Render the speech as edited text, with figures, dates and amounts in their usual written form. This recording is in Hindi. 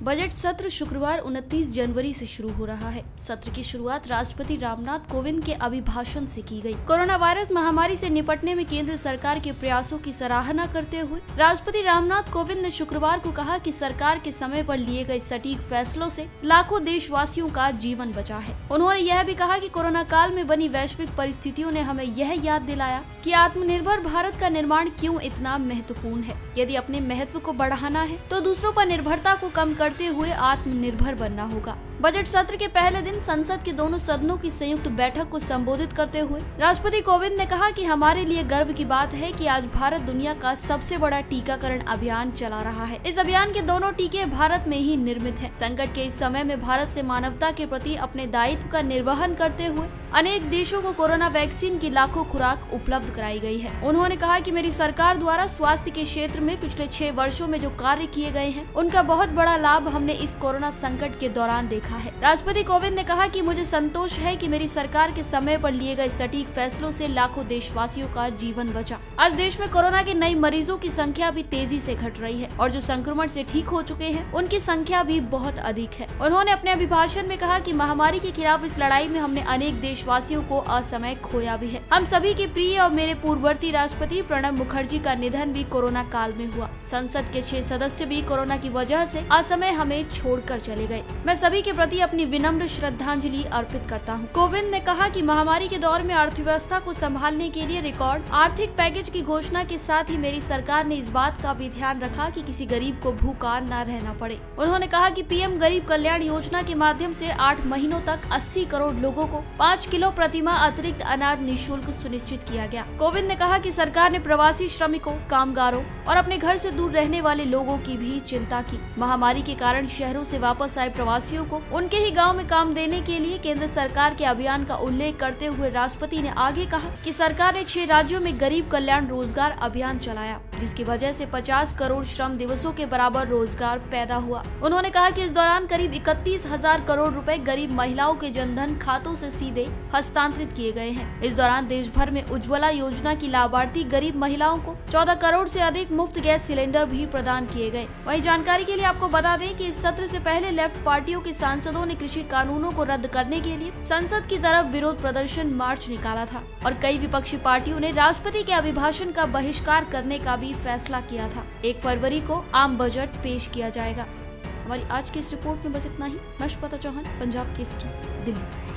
बजट सत्र शुक्रवार 29 जनवरी से शुरू हो रहा है। सत्र की शुरुआत राष्ट्रपति रामनाथ कोविंद के अभिभाषण से की गई। कोरोना वायरस महामारी से निपटने में केंद्र सरकार के प्रयासों की सराहना करते हुए राष्ट्रपति रामनाथ कोविंद ने शुक्रवार को कहा कि सरकार के समय पर लिए गए सटीक फैसलों से लाखों देशवासियों का जीवन बचा है। उन्होंने यह भी कहा कि कोरोना काल में बनी वैश्विक परिस्थितियों ने हमें यह याद दिलाया कि आत्मनिर्भर भारत का निर्माण क्यों इतना महत्वपूर्ण है। यदि अपने महत्व को बढ़ाना है तो दूसरों पर निर्भरता को कम करते हुए आत्मनिर्भर बनना होगा। बजट सत्र के पहले दिन संसद के दोनों सदनों की संयुक्त बैठक को संबोधित करते हुए राष्ट्रपति कोविंद ने कहा कि हमारे लिए गर्व की बात है कि आज भारत दुनिया का सबसे बड़ा टीकाकरण अभियान चला रहा है। इस अभियान के दोनों टीके भारत में ही निर्मित हैं। संकट के इस समय में भारत से मानवता के प्रति अपने दायित्व का निर्वहन करते हुए अनेक देशों को कोरोना वैक्सीन की लाखों खुराक उपलब्ध कराई गई है। उन्होंने कहा कि मेरी सरकार द्वारा स्वास्थ्य के क्षेत्र में पिछले 6 वर्षों में जो कार्य किए गए हैं उनका बहुत बड़ा लाभ हमने इस कोरोना संकट के दौरान देखा है। राष्ट्रपति कोविंद ने कहा कि मुझे संतोष है कि मेरी सरकार के समय पर लिए गए सटीक फैसलों से लाखों देशवासियों का जीवन बचा। आज देश में कोरोना के नए मरीजों की संख्या भी तेजी से घट रही है और जो संक्रमण से ठीक हो चुके हैं उनकी संख्या भी बहुत अधिक है। उन्होंने अपने अभिभाषण में कहा कि महामारी के खिलाफ इस लड़ाई में हमने अनेक देशवासियों को असमय खोया भी है। हम सभी के प्रिय और मेरे पूर्ववर्ती राष्ट्रपति प्रणब मुखर्जी का निधन भी कोरोना काल में हुआ। संसद के 6 सदस्य भी कोरोना की वजह से असमय हमें छोड़कर चले गए। मैं सभी के प्रति अपनी विनम्र श्रद्धांजलि अर्पित करता हूं। कोविंद ने कहा कि महामारी के दौर में अर्थव्यवस्था को संभालने के लिए रिकॉर्ड आर्थिक पैकेज की घोषणा के साथ ही मेरी सरकार ने इस बात का भी ध्यान रखा कि किसी गरीब को भूखा न रहना पड़े। उन्होंने कहा कि पीएम गरीब कल्याण योजना के माध्यम से 8 महीनों तक 80 करोड़ लोगों को 5 किलो प्रति माह अतिरिक्त अनाज निःशुल्क सुनिश्चित किया गया। कोविंद ने कहा कि सरकार ने प्रवासी श्रमिकों, कामगारों और अपने घर से दूर रहने वाले लोगों की भी चिंता की। महामारी के कारण शहरों से वापस आए प्रवासियों को उनके ही गांव में काम देने के लिए केंद्र सरकार के अभियान का उल्लेख करते हुए राष्ट्रपति ने आगे कहा कि सरकार ने 6 राज्यों में गरीब कल्याण रोजगार अभियान चलाया, जिसकी वजह से 50 करोड़ श्रम दिवसों के बराबर रोजगार पैदा हुआ। उन्होंने कहा कि इस दौरान करीब 31,000 करोड़ रुपए गरीब महिलाओं के जनधन खातों से सीधे हस्तांतरित किए गए हैं। इस दौरान देश भर में उज्ज्वला योजना की लाभार्थी गरीब महिलाओं को 14 करोड़ से अधिक मुफ्त गैस सिलेंडर भी प्रदान किए गए। वहीं जानकारी के लिए आपको बता दें कि इस सत्र से पहले लेफ्ट पार्टियों के सांसदों ने कृषि कानूनों को रद्द करने के लिए संसद की तरफ विरोध प्रदर्शन मार्च निकाला था और कई विपक्षी पार्टियों ने राष्ट्रपति के अभिभाषण का बहिष्कार करने का भी फैसला किया था। 1 फरवरी को आम बजट पेश किया जाएगा। हमारी आज की इस रिपोर्ट में बस इतना ही। मैं श्वेता चौहान, पंजाब केसरी, दिल्ली।